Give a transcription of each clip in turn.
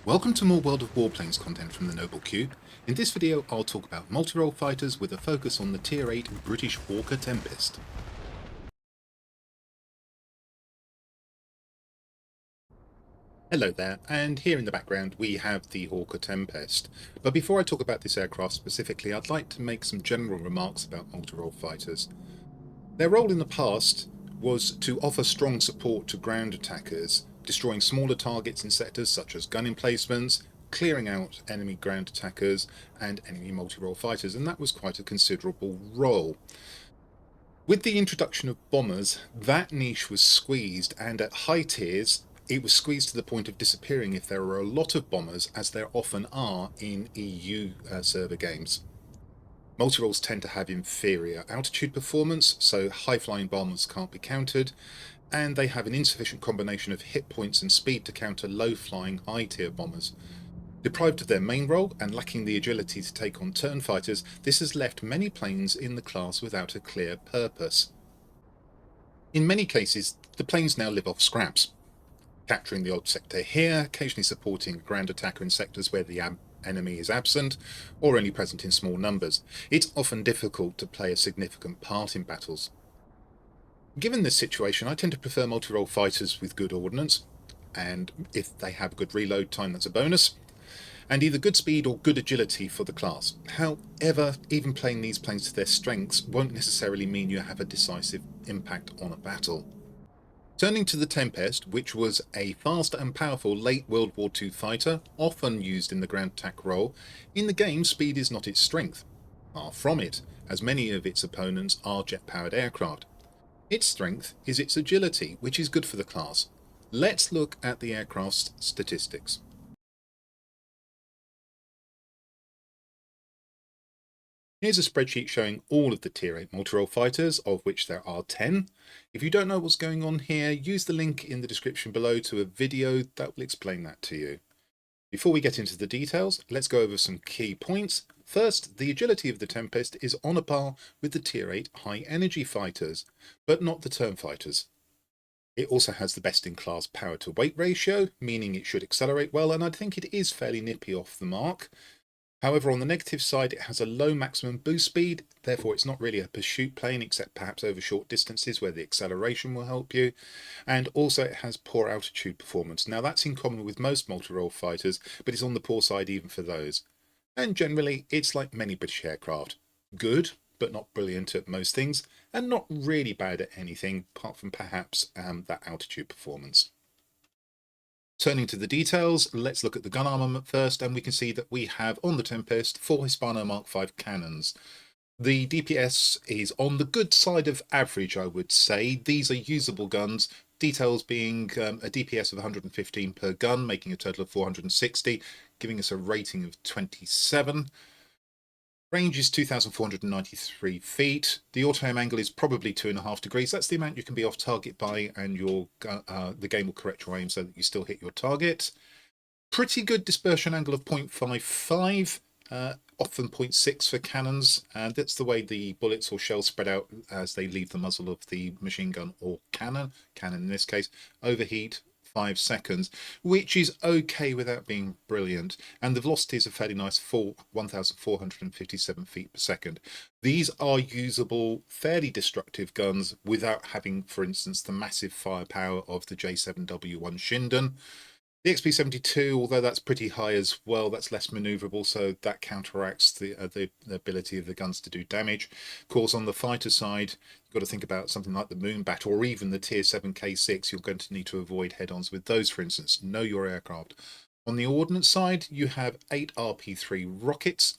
Welcome to more World of Warplanes content from the Noble Queue. In this video I'll talk about multirole fighters with a focus on the Tier 8 British Hawker Tempest. Hello there, and here in the background we have the Hawker Tempest. But before I talk about this aircraft specifically, I'd like to make some general remarks about multirole fighters. Their role in the past was to offer strong support to ground attackers, destroying smaller targets in sectors such as gun emplacements, clearing out enemy ground attackers and enemy multi-role fighters, and that was quite a considerable role. With the introduction of bombers, that niche was squeezed, and at high tiers it was squeezed to the point of disappearing if there were a lot of bombers, as there often are in EU server games. Multiroles tend to have inferior altitude performance, so high-flying bombers can't be countered, and they have an insufficient combination of hit points and speed to counter low-flying high-tier bombers. Deprived of their main role and lacking the agility to take on turn fighters, this has left many planes in the class without a clear purpose. In many cases, the planes now live off scraps, capturing the odd sector here, occasionally supporting a ground attacker in sectors where the enemy is absent or only present in small numbers. It's often difficult to play a significant part in battles. Given this situation, I tend to prefer multi-role fighters with good ordnance, and if they have good reload time, that's a bonus, and either good speed or good agility for the class. However, even playing these planes to their strengths won't necessarily mean you have a decisive impact on a battle. Turning to the Tempest, which was a fast and powerful late World War II fighter, often used in the ground attack role, in the game speed is not its strength. Far from it, as many of its opponents are jet-powered aircraft. Its strength is its agility, which is good for the class. Let's look at the aircraft's statistics. Here's a spreadsheet showing all of the Tier 8 multirole fighters, of which there are 10. If you don't know what's going on here, use the link in the description below to a video that will explain that to you. Before we get into the details, let's go over some key points. First, the agility of the Tempest is on a par with the Tier 8 high energy fighters, but not the turn fighters. It also has the best in class power to weight ratio, meaning it should accelerate well, and I think it is fairly nippy off the mark. However, on the negative side, it has a low maximum boost speed, therefore it's not really a pursuit plane except perhaps over short distances where the acceleration will help you, and also it has poor altitude performance. Now that's in common with most multi-role fighters, but it's on the poor side even for those. And generally, it's like many British aircraft. Good, but not brilliant at most things, and not really bad at anything, apart from perhaps that altitude performance. Turning to the details, let's look at the gun armament first, and we can see that we have on the Tempest 4 Hispano Mark V cannons. The DPS is on the good side of average, I would say. These are usable guns, details being a DPS of 115 per gun, making a total of 460, giving us a rating of 27. Range is 2,493 feet. The auto-aim angle is probably 2.5 degrees. That's the amount you can be off target by, and the game will correct your aim so that you still hit your target. Pretty good dispersion angle of 0.55, often 0.6 for cannons, and that's the way the bullets or shells spread out as they leave the muzzle of the machine gun or cannon in this case, overheat 5 seconds, which is okay without being brilliant, and the velocities are fairly nice, 1,457 feet per second. These are usable, fairly destructive guns without having, for instance, the massive firepower of the J7W1 Shinden. The XP-72, although that's pretty high as well, that's less manoeuvrable, so that counteracts the ability of the guns to do damage. Of course, on the fighter side, you've got to think about something like the Moonbat or even the Tier 7 K6. You're going to need to avoid head-ons with those, for instance. Know your aircraft. On the ordnance side, you have 8 RP3 rockets.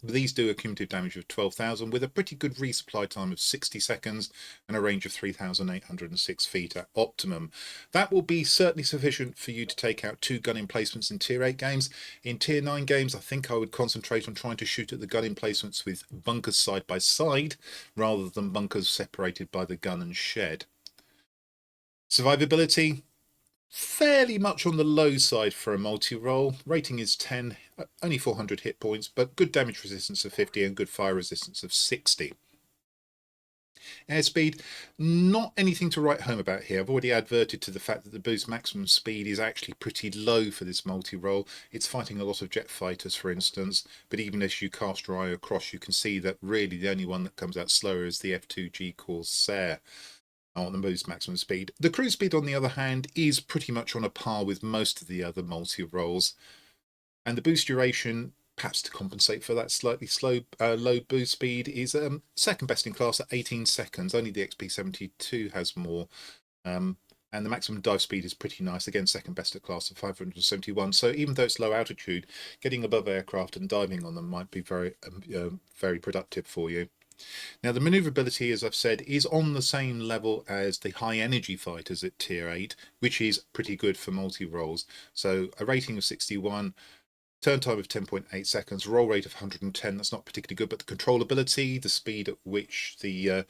These do a cumulative damage of 12,000 with a pretty good resupply time of 60 seconds and a range of 3,806 feet at optimum. That will be certainly sufficient for you to take out 2 gun emplacements in Tier 8 games. In Tier 9 games, I think I would concentrate on trying to shoot at the gun emplacements with bunkers side by side rather than bunkers separated by the gun and shed. Survivability, fairly much on the low side for a multi-role. Rating is 10, only 400 hit points, but good damage resistance of 50 and good fire resistance of 60. Airspeed, not anything to write home about here. I've already adverted to the fact that the boost maximum speed is actually pretty low for this multi-role. It's fighting a lot of jet fighters, for instance, but even as you cast your eye across, you can see that really the only one that comes out slower is the F2G Corsair on the boost maximum speed. The cruise speed, on the other hand, is pretty much on a par with most of the other multi-roles, and the boost duration, perhaps to compensate for that slightly low boost speed, is second best in class at 18 seconds. Only the XP72 has more. And the maximum dive speed is pretty nice. Again, second best at class at 571. So even though it's low altitude, getting above aircraft and diving on them might be very productive for you. Now, the manoeuvrability, as I've said, is on the same level as the high energy fighters at tier 8, which is pretty good for multi-roles. So a rating of 61, turn time of 10.8 seconds, roll rate of 110, that's not particularly good, but the controllability, the speed at which the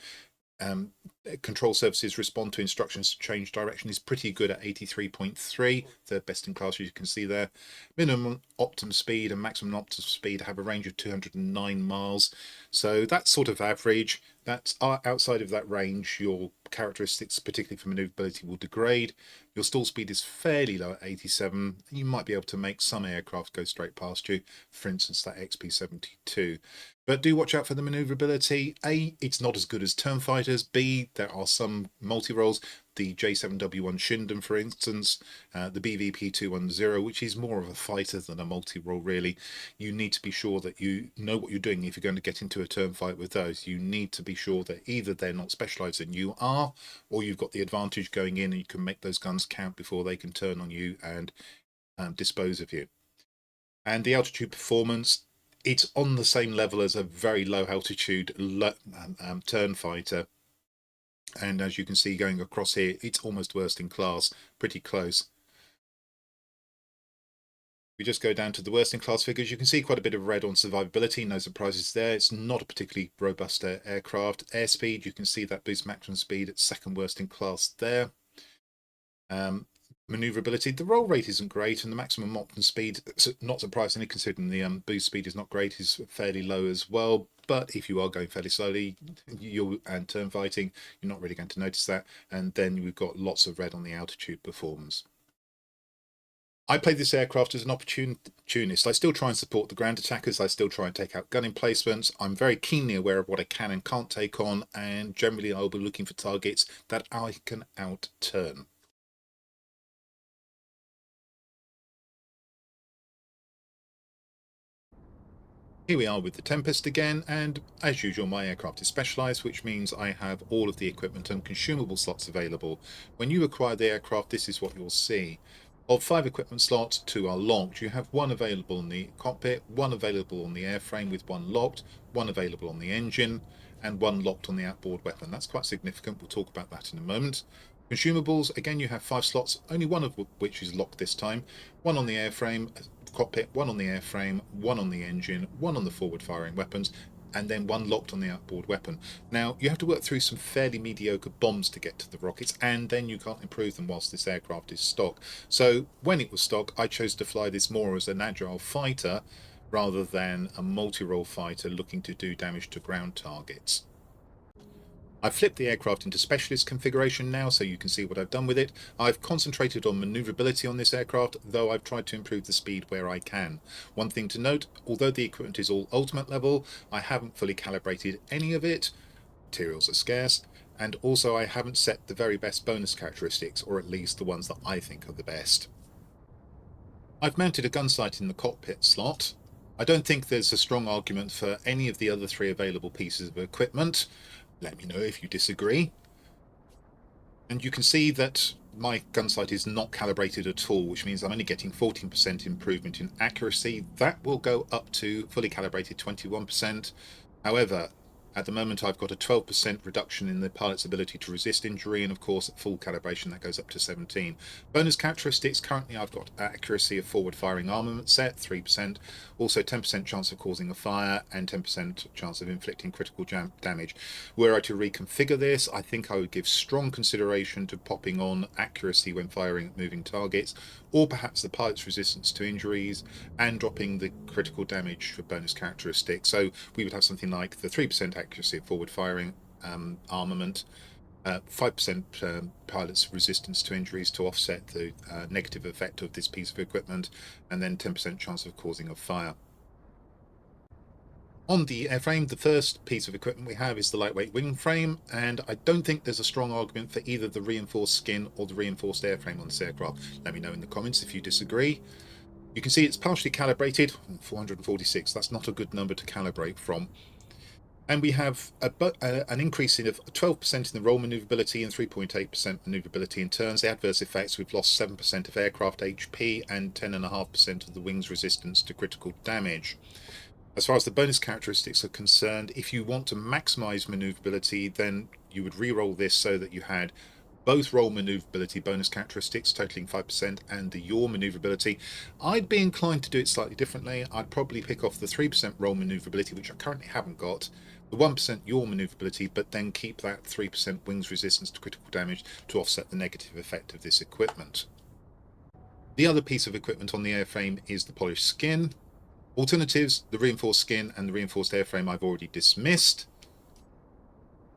control surfaces respond to instructions to change direction is pretty good at 83.3, third best in class, as you can see there. Minimum optimum speed and maximum optimum speed have a range of 209 miles, so that's sort of average. That's outside of that range, your characteristics, particularly for manoeuvrability, will degrade. Your stall speed is fairly low at 87. You might be able to make some aircraft go straight past you, for instance that XP72. But do watch out for the manoeuvrability. A, it's not as good as turn fighters. B, there are some multi-roles, the J7W1 Shinden, for instance, the BVP210, which is more of a fighter than a multi-role, really. You need to be sure that you know what you're doing if you're going to get into a turn fight with those. You need to be sure that either they're not specialised and you are, or you've got the advantage going in and you can make those guns count before they can turn on you and dispose of you. And the altitude performance, it's on the same level as a very low altitude turn fighter. And as you can see going across here, it's almost worst in class, pretty close. We just go down to the worst in class figures. You can see quite a bit of red on survivability, no surprises there. It's not a particularly robust aircraft. Airspeed, you can see that boost maximum speed at second worst in class there. Maneuverability, the roll rate isn't great, and the maximum optimum speed, not surprisingly considering the boost speed is not great, is fairly low as well. But if you are going fairly slowly and turn fighting, you're not really going to notice that. And then we've got lots of red on the altitude performance. I play this aircraft as an opportunist. I still try and support the ground attackers. I still try and take out gun emplacements. I'm very keenly aware of what I can and can't take on, and generally I'll be looking for targets that I can out-turn. Here we are with the Tempest again, and as usual my aircraft is specialised, which means I have all of the equipment and consumable slots available. When you acquire the aircraft, this is what you'll see. Of 5 equipment slots, 2 are locked. You have 1 available in the cockpit, 1 available on the airframe with 1 locked, 1 available on the engine, and 1 locked on the outboard weapon. That's quite significant, we'll talk about that in a moment. Consumables, again you have 5 slots, only 1 of which is locked this time. 1 on the airframe, cockpit, 1 on the airframe, 1 on the engine, 1 on the forward firing weapons, and then 1 locked on the outboard weapon. Now, you have to work through some fairly mediocre bombs to get to the rockets, and then you can't improve them whilst this aircraft is stock. So when it was stock, I chose to fly this more as an agile fighter rather than a multi-role fighter looking to do damage to ground targets. I've flipped the aircraft into specialist configuration now, so you can see what I've done with it. I've concentrated on manoeuvrability on this aircraft, though I've tried to improve the speed where I can. One thing to note, although the equipment is all ultimate level, I haven't fully calibrated any of it. Materials are scarce, and also I haven't set the very best bonus characteristics, or at least the ones that I think are the best. I've mounted a gun sight in the cockpit slot. I don't think there's a strong argument for any of the other 3 available pieces of equipment. Let me know if you disagree. And you can see that my gun sight is not calibrated at all, which means I'm only getting 14% improvement in accuracy. That will go up to fully calibrated 21%. However, at the moment I've got a 12% reduction in the pilot's ability to resist injury, and of course at full calibration that goes up to 17. Bonus characteristics, currently I've got accuracy of forward firing armament set, 3%, also 10% chance of causing a fire and 10% chance of inflicting critical damage. Were I to reconfigure this, I think I would give strong consideration to popping on accuracy when firing at moving targets, or perhaps the pilot's resistance to injuries, and dropping the critical damage for bonus characteristics. So we would have something like the 3% accuracy of forward firing, armament, 5% pilot's resistance to injuries to offset the negative effect of this piece of equipment, and then 10% chance of causing a fire. On the airframe, the first piece of equipment we have is the lightweight wing frame, and I don't think there's a strong argument for either the reinforced skin or the reinforced airframe on this aircraft. Let me know in the comments if you disagree. You can see it's partially calibrated, 446, that's not a good number to calibrate from. And we have an increase of 12% in the roll manoeuvrability and 3.8% manoeuvrability in turns. The adverse effects, we've lost 7% of aircraft HP and 10.5% of the wing's resistance to critical damage. As far as the bonus characteristics are concerned, if you want to maximize maneuverability, then you would re-roll this so that you had both roll maneuverability bonus characteristics totaling 5% and the yaw maneuverability. I'd be inclined to do it slightly differently. I'd probably pick off the 3% roll maneuverability, which I currently haven't got, the 1% yaw maneuverability, but then keep that 3% wings resistance to critical damage to offset the negative effect of this equipment. The other piece of equipment on the airframe is the polished skin. Alternatives, the reinforced skin and the reinforced airframe I've already dismissed.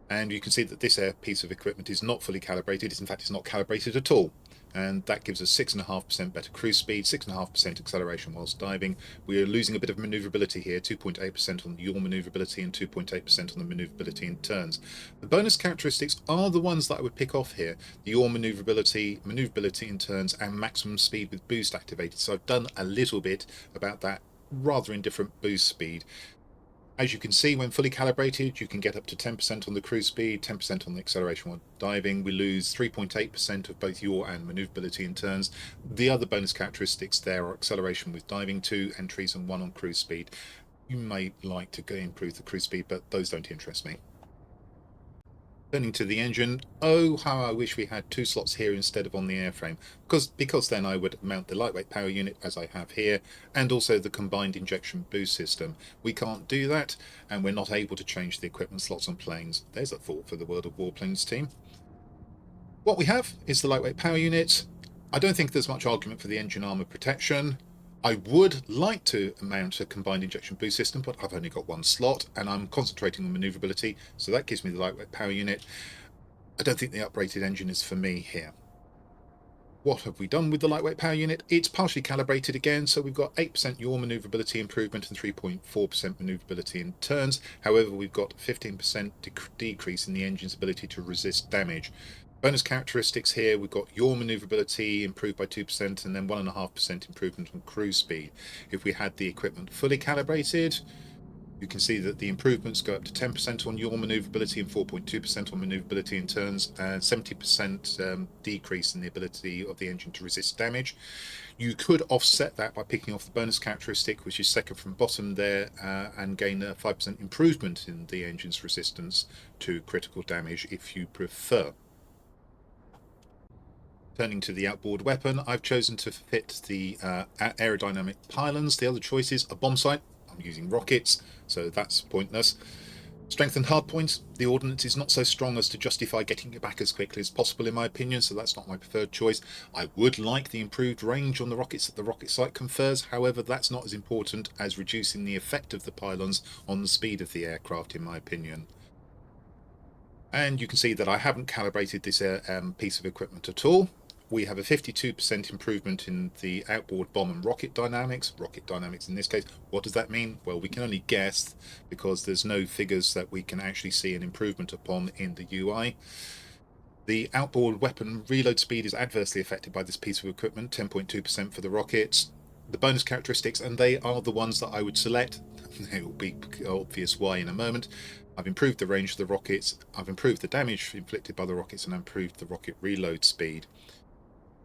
And you can see that this piece of equipment is not fully calibrated. In fact, it's not calibrated at all. And that gives us 6.5% better cruise speed, 6.5% acceleration whilst diving. We are losing a bit of maneuverability here, 2.8% on the yaw maneuverability and 2.8% on the maneuverability in turns. The bonus characteristics are the ones that I would pick off here. The yaw maneuverability in turns, and maximum speed with boost activated. So I've done a little bit about that rather indifferent boost speed. As you can see, when fully calibrated, you can get up to 10% on the cruise speed, 10% on the acceleration while diving. We lose 3.8% of both yaw and maneuverability in turns. The other bonus characteristics there are acceleration with diving, 2 entries and 1 on cruise speed. You may like to improve the cruise speed, but those don't interest me. Turning to the engine, oh how I wish we had 2 slots here instead of on the airframe, because then I would mount the lightweight power unit as I have here, and also the combined injection boost system. We can't do that, and we're not able to change the equipment slots on planes. There's a thought for the World of Warplanes team. What we have is the lightweight power unit. I don't think there's much argument for the engine armour protection. I would like to mount a combined injection boost system, but I've only got 1 slot and I'm concentrating on manoeuvrability, so that gives me the lightweight power unit. I don't think the uprated engine is for me here. What have we done with the lightweight power unit? It's partially calibrated again, so we've got 8% yaw manoeuvrability improvement and 3.4% manoeuvrability in turns. However, we've got 15% decrease in the engine's ability to resist damage. Bonus characteristics here, we've got yaw manoeuvrability improved by 2% and then 1.5% improvement on cruise speed. If we had the equipment fully calibrated, you can see that the improvements go up to 10% on yaw manoeuvrability and 4.2% on manoeuvrability in turns, and 70% decrease in the ability of the engine to resist damage. You could offset that by picking off the bonus characteristic, which is second from bottom there, and gain a 5% improvement in the engine's resistance to critical damage if you prefer. Turning to the outboard weapon, I've chosen to fit the aerodynamic pylons. The other choices are bomb sight. I'm using rockets, so that's pointless. Strengthened hardpoint. The ordnance is not so strong as to justify getting it back as quickly as possible in my opinion, so that's not my preferred choice. I would like the improved range on the rockets that the rocket sight confers, however that's not as important as reducing the effect of the pylons on the speed of the aircraft in my opinion. And you can see that I haven't calibrated this piece of equipment at all. We have a 52% improvement in the outboard bomb and rocket dynamics in this case. What does that mean? Well, we can only guess because there's no figures that we can actually see an improvement upon in the UI. The outboard weapon reload speed is adversely affected by this piece of equipment, 10.2% for the rockets. The bonus characteristics, and they are the ones that I would select, it will be obvious why in a moment. I've improved the range of the rockets, I've improved the damage inflicted by the rockets, and improved the rocket reload speed.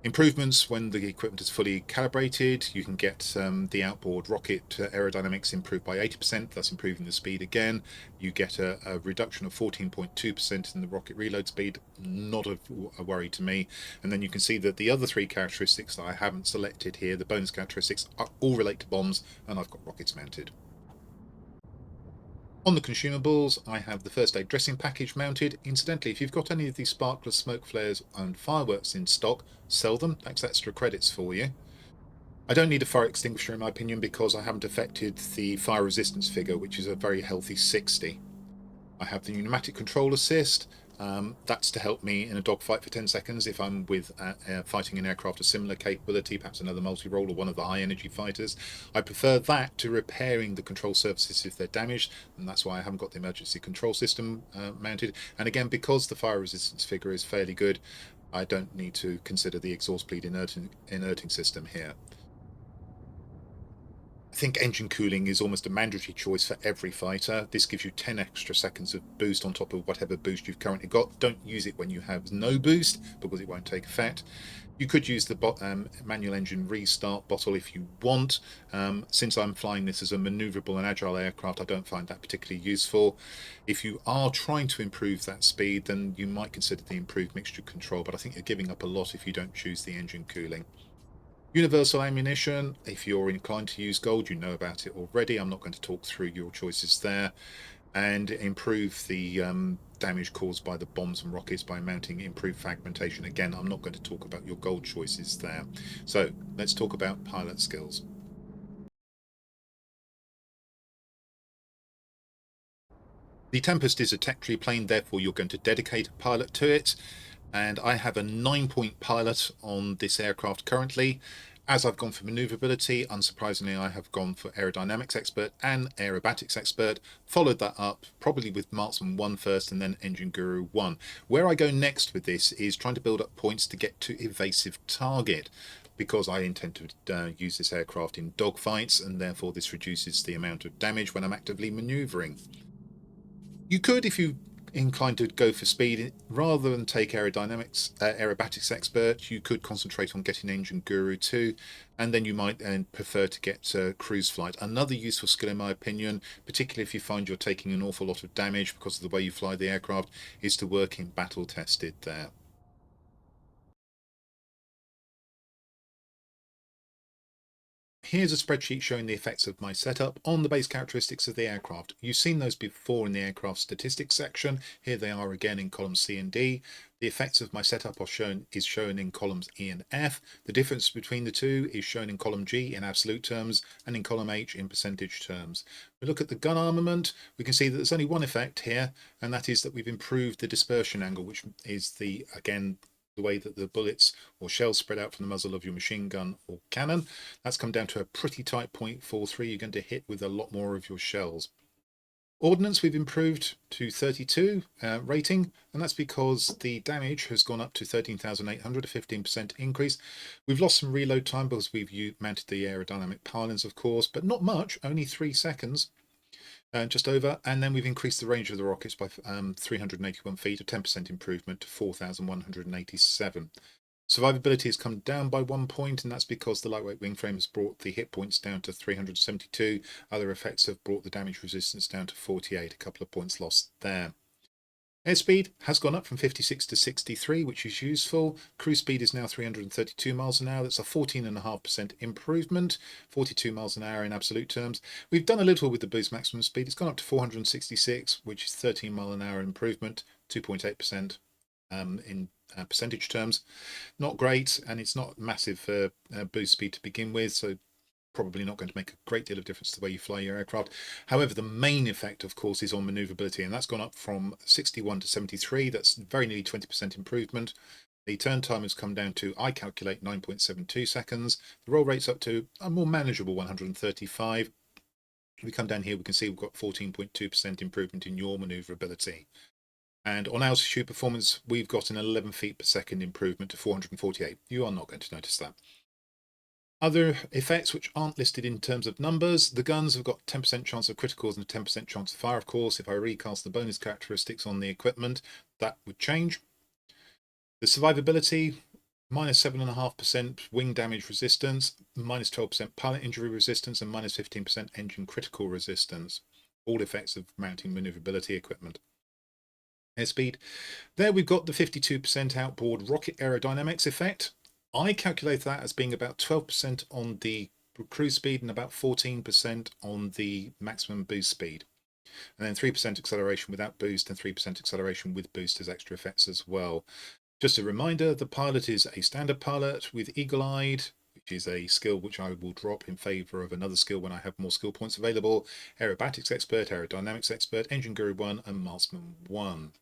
Improvements when the equipment is fully calibrated, you can get the outboard rocket aerodynamics improved by 80%, thus improving the speed again. You get a reduction of 14.2% in the rocket reload speed, not a worry to me. And then you can see that the other 3 characteristics that I haven't selected here, the bonus characteristics, are all relate to bombs, and I've got rockets mounted. On the consumables, I have the first aid dressing package mounted. Incidentally, if you've got any of these sparklers, smoke flares and fireworks in stock, sell them. That's extra credits for you. I don't need a fire extinguisher in my opinion because I haven't affected the fire resistance figure, which is a very healthy 60. I have the pneumatic control assist. That's to help me in a dogfight for 10 seconds if I'm with fighting an aircraft of similar capability, perhaps another multi-role or one of the high energy fighters. I prefer that to repairing the control surfaces if they're damaged, and that's why I haven't got the emergency control system mounted. And again, because the fire resistance figure is fairly good, I don't need to consider the exhaust bleed inerting system here. I think engine cooling is almost a mandatory choice for every fighter. This gives you 10 extra seconds of boost on top of whatever boost you've currently got. Don't use it when you have no boost because it won't take effect. You could use the manual engine restart bottle if you want. Since I'm flying this as a maneuverable and agile aircraft, I don't find that particularly useful. If you are trying to improve that speed, then you might consider the improved mixture control, but I think you're giving up a lot if you don't choose the engine cooling. Universal ammunition, if you're inclined to use gold, you know about it already. I'm not going to talk through your choices there. And improve the damage caused by the bombs and rockets by mounting improved fragmentation. Again, I'm not going to talk about your gold choices there. So let's talk about pilot skills. The Tempest is a tech tree plane, therefore you're going to dedicate a pilot to it. And I have a 9-point pilot on this aircraft currently. As I've gone for maneuverability, unsurprisingly, I have gone for aerodynamics expert and aerobatics expert, followed that up probably with marksman 1 first and then engine guru 1. Where I go next with this is trying to build up points to get to evasive target, because I intend to use this aircraft in dogfights, and therefore this reduces the amount of damage when I'm actively maneuvering. You could, if you inclined to go for speed, rather than take aerobatics expert, you could concentrate on getting engine guru 2, and then you might prefer to get cruise flight. Another useful skill, in my opinion, particularly if you find you're taking an awful lot of damage because of the way you fly the aircraft, is to work in battle tested there. Here's a spreadsheet showing the effects of my setup on the base characteristics of the aircraft. You've seen those before in the aircraft statistics section. Here they are again in columns C and D. The effects of my setup are shown in columns E and F. The difference between the two is shown in column G in absolute terms and in column H in percentage terms. We look at the gun armament, we can see that there's only one effect here, and that is that we've improved the dispersion angle, which is again the way that the bullets or shells spread out from the muzzle of your machine gun or cannon. That's come down to a pretty tight 0.43. You're going to hit with a lot more of your shells. Ordnance we've improved to 32 rating, and that's because the damage has gone up to 13,800, a 15% increase. We've lost some reload time because we've mounted the aerodynamic pylons, of course, but not much, only 3 seconds. Just over, and then we've increased the range of the rockets by 381 feet, a 10% improvement to 4,187. Survivability has come down by 1 point, and that's because the lightweight wing frame has brought the hit points down to 372. Other effects have brought the damage resistance down to 48, a couple of points lost there. Airspeed has gone up from 56 to 63, which is useful. Cruise speed is now 332 miles an hour. That's a 14.5% improvement, 42 miles an hour in absolute terms. We've done a little with the boost maximum speed. It's gone up to 466, which is 13 mile an hour improvement, 2.8% in percentage terms. Not great, and it's not massive for boost speed to begin with, so probably not going to make a great deal of difference to the way you fly your aircraft. However, the main effect, of course, is on maneuverability, and that's gone up from 61 to 73. That's very nearly 20% improvement. The turn time has come down to, I calculate, 9.72 seconds. The roll rate's up to a more manageable 135. If we come down here, we can see we've got 14.2% improvement in yaw maneuverability. And on altitude performance, we've got an 11 feet per second improvement to 448. You are not going to notice that. Other effects which aren't listed in terms of numbers, the guns have got 10% chance of criticals and a 10% chance of fire, of course. If I recast the bonus characteristics on the equipment, that would change. The survivability, minus 7.5% wing damage resistance, minus 12% pilot injury resistance, and minus 15% engine critical resistance. All effects of mounting maneuverability equipment. Airspeed, there we've got the 52% outboard rocket aerodynamics effect. I calculate that as being about 12% on the cruise speed and about 14% on the maximum boost speed. And then 3% acceleration without boost and 3% acceleration with boost as extra effects as well. Just a reminder, the pilot is a standard pilot with eagle-eyed. which is a skill which I will drop in favour of another skill when I have more skill points available. Aerobatics Expert, Aerodynamics Expert, Engine Guru 1 and Marksman 1.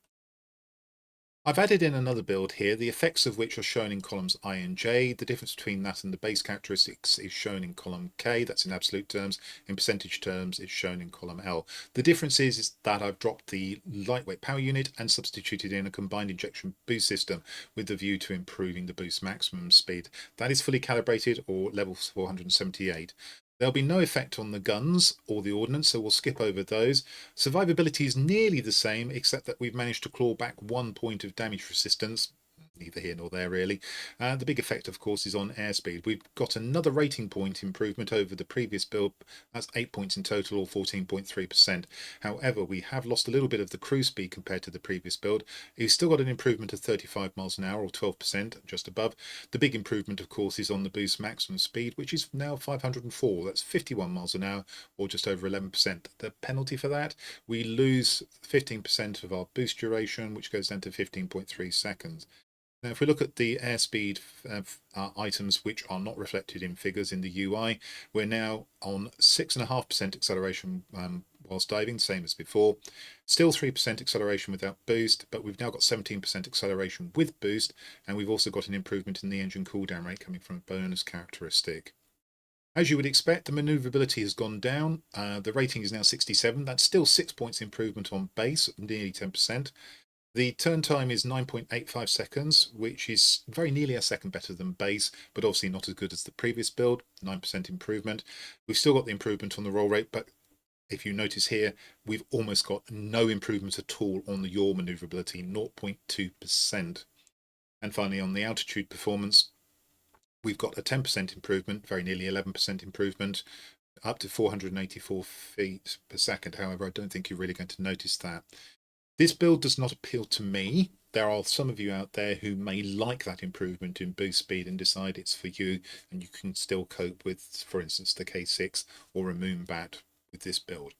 I've added in another build here, the effects of which are shown in columns I and J. The difference between that and the base characteristics is shown in column K, that's in absolute terms. In percentage terms, it's shown in column L. The difference is that I've dropped the lightweight power unit and substituted in a combined injection boost system with the view to improving the boost maximum speed. That is fully calibrated, or level 478. There'll be no effect on the guns or the ordnance, so we'll skip over those. Survivability is nearly the same, except that we've managed to claw back 1 point of damage resistance. Neither here nor there, really. The big effect, of course, is on airspeed. We've got another rating point improvement over the previous build. That's 8 points in total, or 14.3%. However, we have lost a little bit of the cruise speed compared to the previous build. We've still got an improvement of 35 miles an hour, or 12%, just above. The big improvement, of course, is on the boost maximum speed, which is now 504. That's 51 miles an hour, or just over 11%. The penalty for that, we lose 15% of our boost duration, which goes down to 15.3 seconds. Now, if we look at the airspeed items which are not reflected in figures in the UI, we're now on 6.5% acceleration whilst diving, same as before. Still 3% acceleration without boost, but we've now got 17% acceleration with boost, and we've also got an improvement in the engine cooldown rate coming from a bonus characteristic. As you would expect, the manoeuvrability has gone down. The rating is now 67. That's still 6 points improvement on base, nearly 10%. The turn time is 9.85 seconds, which is very nearly a second better than base, but obviously not as good as the previous build, 9% improvement. We've still got the improvement on the roll rate, but if you notice here, we've almost got no improvement at all on the yaw manoeuvrability, 0.2%. And finally, on the altitude performance, we've got a 10% improvement, very nearly 11% improvement, up to 484 feet per second. However, I don't think you're really going to notice that. This build does not appeal to me. There are some of you out there who may like that improvement in boost speed and decide it's for you, and you can still cope with, for instance, the K6 or a Moonbat with this build.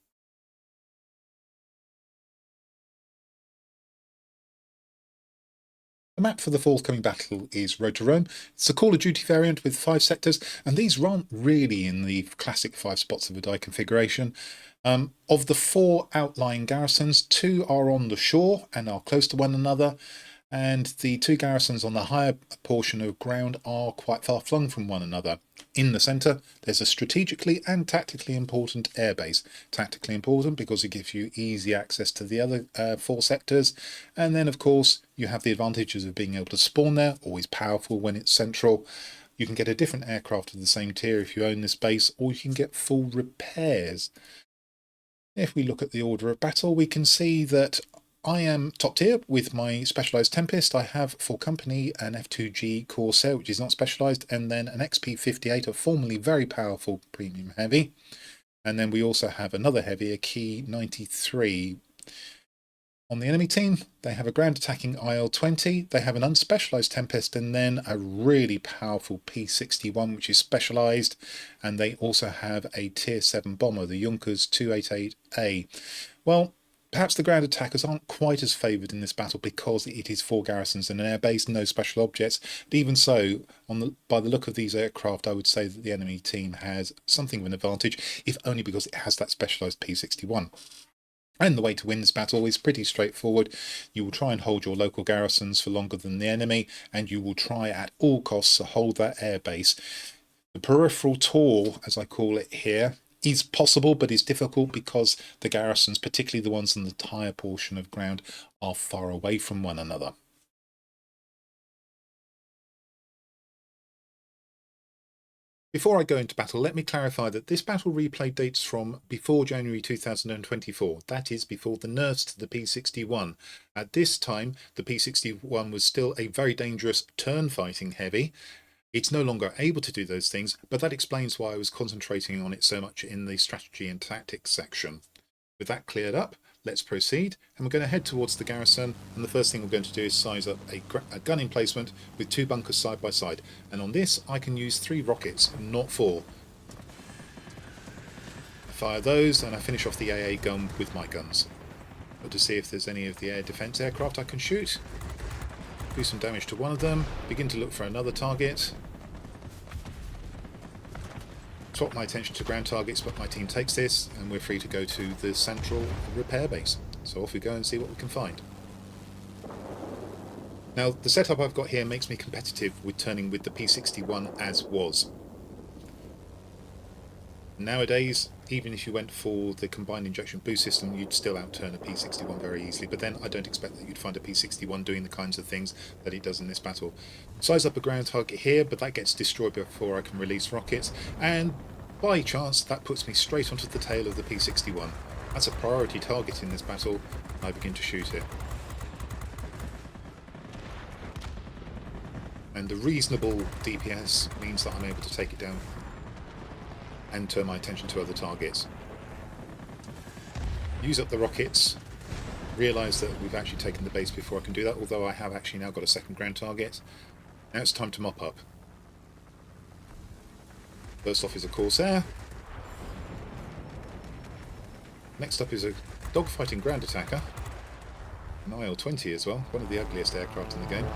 The map for the forthcoming battle is Road to Rome. It's a Call of Duty variant with 5 sectors, and these aren't really in the classic 5 spots of a die configuration. Of the 4 outlying garrisons, 2 are on the shore and are close to one another, and the 2 garrisons on the higher portion of ground are quite far flung from one another. In the centre, there's a strategically and tactically important airbase. Tactically important because it gives you easy access to the other 4 sectors, and then of course you have the advantages of being able to spawn there, always powerful when it's central. You can get a different aircraft of the same tier if you own this base, or you can get full repairs. If we look at the order of battle, we can see that I am top tier with my specialised Tempest. I have for company an F2G Corsair, which is not specialised, and then an XP58, a formerly very powerful premium heavy. And then we also have another heavy, a Key 93. On the enemy team, they have a ground attacking IL-20, they have an unspecialised Tempest, and then a really powerful P-61, which is specialised, and they also have a Tier 7 bomber, the Junkers 288A. Well, perhaps the ground attackers aren't quite as favoured in this battle because it is 4 garrisons and an airbase, no special objects. But even so, by the look of these aircraft, I would say that the enemy team has something of an advantage, if only because it has that specialised P-61. And the way to win this battle is pretty straightforward. You will try and hold your local garrisons for longer than the enemy, and you will try at all costs to hold that airbase. The peripheral tour, as I call it here, is possible, but is difficult because the garrisons, particularly the ones on the higher portion of ground, are far away from one another. Before I go into battle, let me clarify that this battle replay dates from before January 2024. That is, before the nerfs to the P61. At this time, the P61 was still a very dangerous turn-fighting heavy. It's no longer able to do those things, but that explains why I was concentrating on it so much in the strategy and tactics section. With that cleared up, let's proceed, and we're going to head towards the garrison, and the first thing we're going to do is size up a gun emplacement with 2 bunkers side by side, and on this I can use 3 rockets, not 4. I fire those and I finish off the AA gun with my guns. Look to see if there's any of the air defence aircraft I can shoot. Do some damage to one of them, begin to look for another target. swap my attention to ground targets, but my team takes this, and we're free to go to the central repair base. So off we go and see what we can find. Now, the setup I've got here makes me competitive with turning with the P61 as was. Nowadays, even if you went for the combined injection boost system, you'd still outturn a P61 very easily, but then I don't expect that you'd find a P61 doing the kinds of things that it does in this battle. Size up a ground target here, but that gets destroyed before I can release rockets, and by chance that puts me straight onto the tail of the P61. That's a priority target in this battle, and I begin to shoot it. And the reasonable DPS means that I'm able to take it down and turn my attention to other targets. Use up the rockets, realise that we've actually taken the base before I can do that, although I have actually now got a second ground target. Now it's time to mop up. First off is a Corsair. Next up is a dogfighting ground attacker. An IL-20 as well, one of the ugliest aircraft in the game.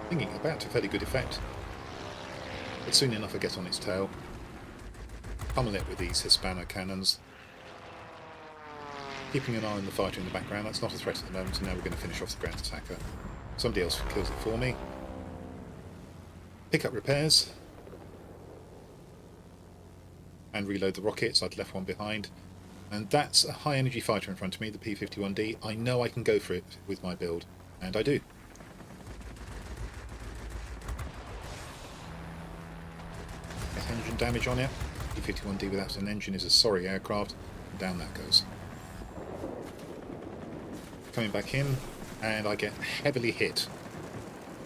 Thinking about to fairly good effect. But soon enough I get on its tail. Pummel it with these Hispano cannons. Keeping an eye on the fighter in the background, that's not a threat at the moment, and now we're going to finish off the ground attacker. Somebody else kills it for me. Pick up repairs. And reload the rockets, I'd left one behind. And that's a high energy fighter in front of me, the P51D. I know I can go for it with my build, and I do. Get engine damage on it. P51D without an engine is a sorry aircraft, and down that goes. Coming back in, and I get heavily hit,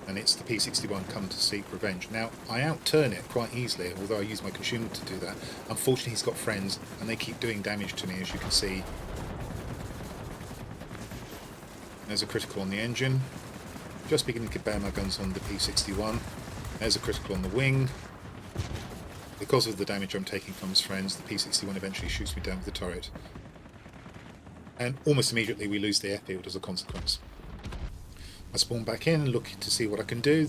and it's the P61 come to seek revenge. Now, I outturn it quite easily, although I use my consumer to do that. Unfortunately, he's got friends, and they keep doing damage to me, as you can see. There's a critical on the engine. Just beginning to bear my guns on the P61. There's a critical on the wing. Because of the damage I'm taking from his friends, the P61 eventually shoots me down with the turret. And almost immediately we lose the airfield as a consequence. I spawn back in and look to see what I can do.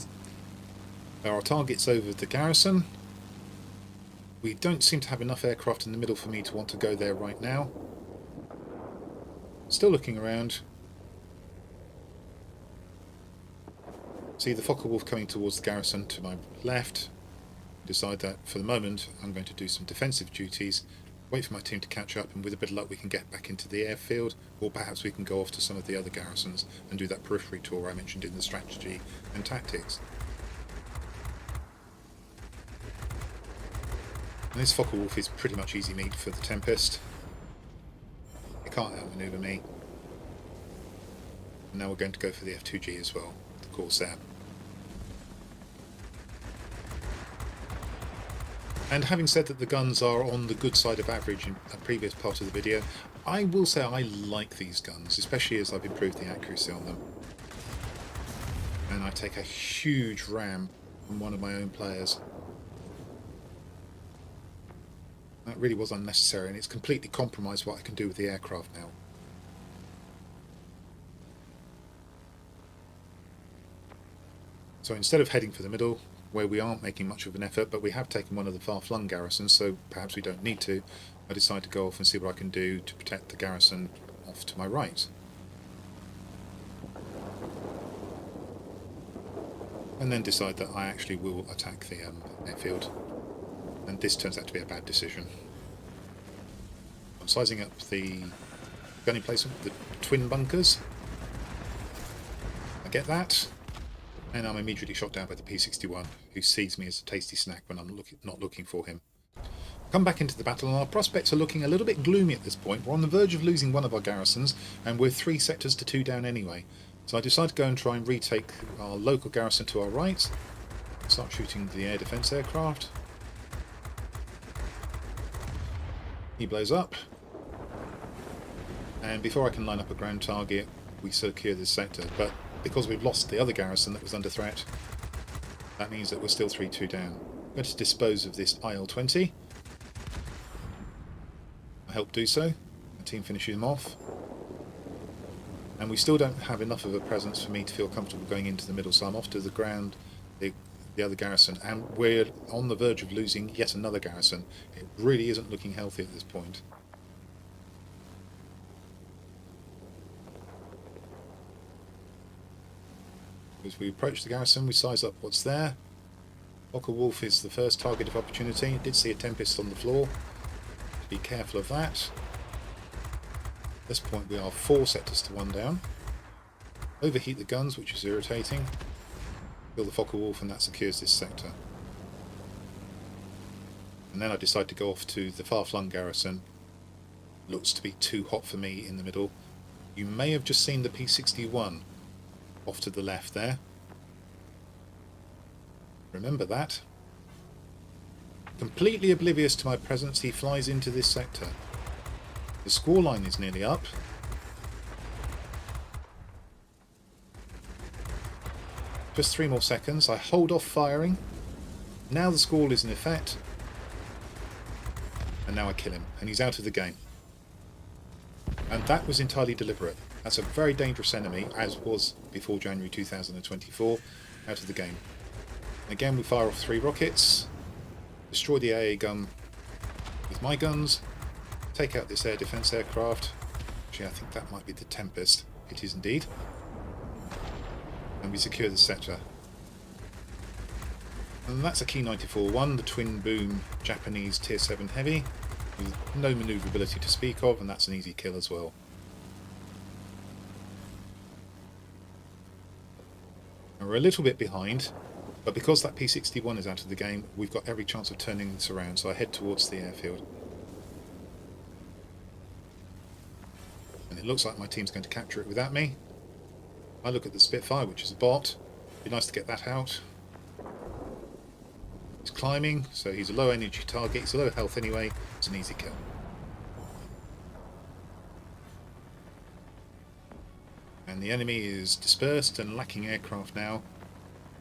There are targets over the garrison. We don't seem to have enough aircraft in the middle for me to want to go there right now. Still looking around. See the Focke-Wulf coming towards the garrison to my left. Decide that for the moment I'm going to do some defensive duties, wait for my team to catch up, and with a bit of luck we can get back into the airfield, or perhaps we can go off to some of the other garrisons and do that periphery tour I mentioned in the strategy and tactics. And this Focke-Wulf is pretty much easy meat for the Tempest. It can't outmaneuver me. And now we're going to go for the F2G as well, the Corsair. And having said that the guns are on the good side of average in a previous part of the video, I will say I like these guns, especially as I've improved the accuracy on them. And I take a huge ram from one of my own players. That really was unnecessary, and it's completely compromised what I can do with the aircraft now. So instead of heading for the middle, where we aren't making much of an effort, but we have taken one of the far-flung garrisons, so perhaps we don't need to, I decide to go off and see what I can do to protect the garrison off to my right. And then decide that I actually will attack the airfield. And this turns out to be a bad decision. I'm sizing up the gunning placement, the twin bunkers. I get that. And I'm immediately shot down by the P61, who sees me as a tasty snack when I'm not looking for him. Come back into the battle, and our prospects are looking a little bit gloomy at this point. We're on the verge of losing one of our garrisons, and we're 3 sectors to 2 down anyway. So I decide to go and try and retake our local garrison to our right. Start shooting the air defence aircraft. He blows up. And before I can line up a ground target, we secure this sector. But because we've lost the other garrison that was under threat, that means that we're still 3-2 down. I'm going to dispose of this IL-20. I help do so. The team finishes him off. And we still don't have enough of a presence for me to feel comfortable going into the middle, so I'm off to the ground, the the other garrison, and we're on the verge of losing yet another garrison. It really isn't looking healthy at this point. As we approach the garrison, we size up what's there. Hawker Wolf is the first target of opportunity. Did see a Tempest on the floor. Be careful of that. At this point we are 4 sectors to 1 down. Overheat the guns, which is irritating. Kill the Hawker Wolf, and that secures this sector. And then I decide to go off to the far-flung garrison. Looks to be too hot for me in the middle. You may have just seen the P61 off to the left there. Remember that. Completely oblivious to my presence, he flies into this sector. The score line is nearly up. Just 3 more seconds. I hold off firing. Now the squall is in effect. And now I kill him. And he's out of the game. And that was entirely deliberate. That's a very dangerous enemy, as was before January 2024. Out of the game. Again, we fire off 3 rockets. Destroy the AA gun with my guns. Take out this air defense aircraft. Actually, I think that might be the Tempest. It is indeed. And we secure the sector. And that's a Key 94-1, the twin boom Japanese Tier 7 Heavy, with no manoeuvrability to speak of, and that's an easy kill as well. And we're a little bit behind, but because that P61 is out of the game, we've got every chance of turning this around, so I head towards the airfield. And it looks like my team's going to capture it without me. I look at the Spitfire, which is a bot. Be nice to get that out. He's climbing, so he's a low energy target. He's a low health anyway. It's an easy kill. And the enemy is dispersed and lacking aircraft now.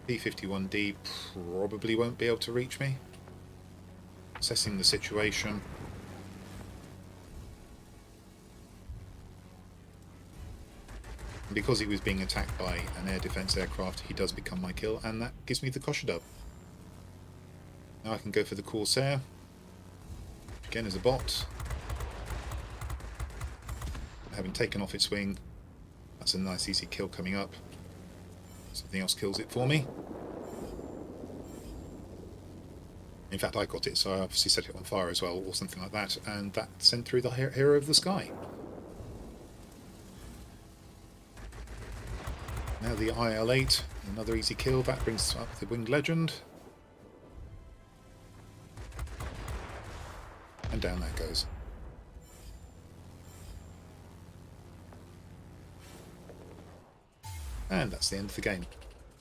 P-51D probably won't be able to reach me. Assessing the situation. And because he was being attacked by an air defense aircraft, he does become my kill, and that gives me the Kosher dub. Now I can go for the Corsair. Again as a bot. Having taken off its wing, that's a nice easy kill coming up. Something else kills it for me. In fact, I got it, so I obviously set it on fire as well, or something like that, and that sent through the Hero of the Sky. Now the IL-8, another easy kill. That brings up the Winged Legend. And down that goes. And that's the end of the game.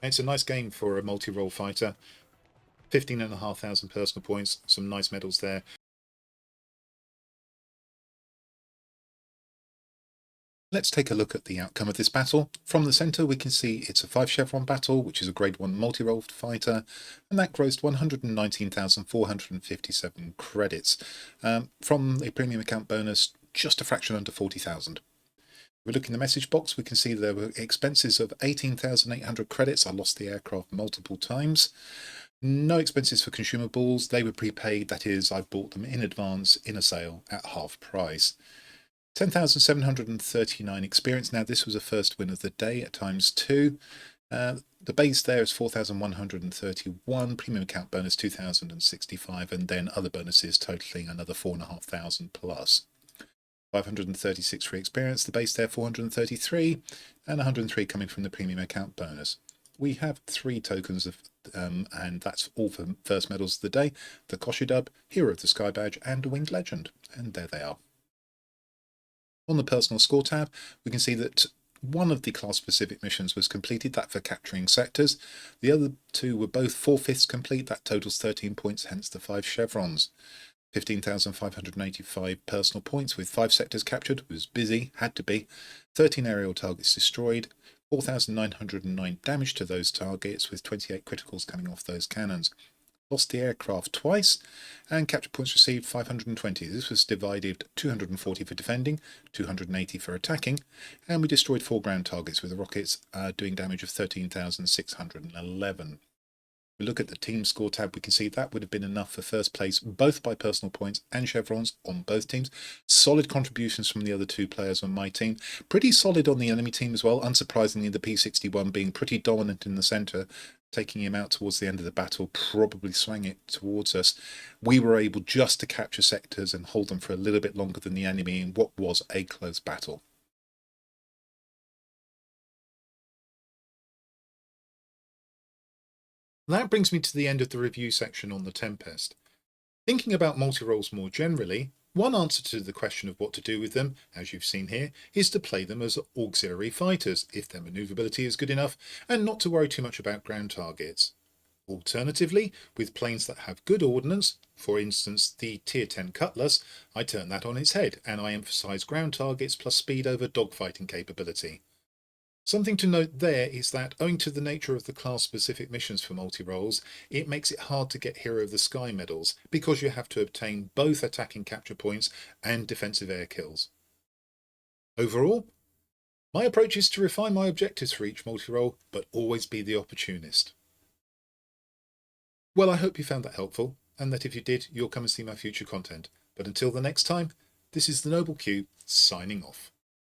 It's a nice game for a multi-role fighter. 15,500 personal points, some nice medals there. Let's take a look at the outcome of this battle. From the centre we can see it's a 5 chevron battle, which is a grade 1 multi-role fighter, and that grossed 119,457 credits. From a premium account bonus, just a fraction under 40,000. We look in the message box, we can see there were expenses of 18,800 credits. I lost the aircraft multiple times. No expenses for consumables, they were prepaid, that is, I bought them in advance in a sale at half price. 10,739 experience. Now this was a first win of the day at ×2. The base there is 4,131, premium account bonus 2,065, and then other bonuses totaling another 4,500 plus. 536 free experience, the base there 433, and 103 coming from the premium account bonus. We have 3 tokens of, and that's all for first medals of the day: the Kosher Dub, Hero of the Sky badge, and a Winged Legend. And there they are. On the personal score tab, we can see that one of the class-specific missions was completed, that for capturing sectors. The other 2 were both 4/5 complete, that totals 13 points, hence the 5 chevrons. 15,585 personal points with 5 sectors captured, was busy, had to be. 13 aerial targets destroyed, 4,909 damage to those targets with 28 criticals coming off those cannons. Lost the aircraft twice, and capture points received 520. This was divided 240 for defending, 280 for attacking, and we destroyed 4 ground targets with the rockets doing damage of 13,611. We look at the team score tab, we can see that would have been enough for first place, both by personal points and chevrons on both teams. Solid contributions from the other two players on my team. Pretty solid on the enemy team as well. Unsurprisingly, the P61 being pretty dominant in the centre, taking him out towards the end of the battle, probably swung it towards us. We were able just to capture sectors and hold them for a little bit longer than the enemy in what was a close battle. That brings me to the end of the review section on the Tempest. Thinking about multi-roles more generally, one answer to the question of what to do with them, as you've seen here, is to play them as auxiliary fighters if their manoeuvrability is good enough, and not to worry too much about ground targets. Alternatively, with planes that have good ordnance, for instance the Tier 10 Cutlass, I turn that on its head and I emphasise ground targets plus speed over dogfighting capability. Something to note there is that, owing to the nature of the class-specific missions for multi-roles, it makes it hard to get Hero of the Sky medals, because you have to obtain both attacking capture points and defensive air kills. Overall, my approach is to refine my objectives for each multi-role, but always be the opportunist. Well, I hope you found that helpful, and that if you did, you'll come and see my future content. But until the next time, this is the Noble Q, signing off.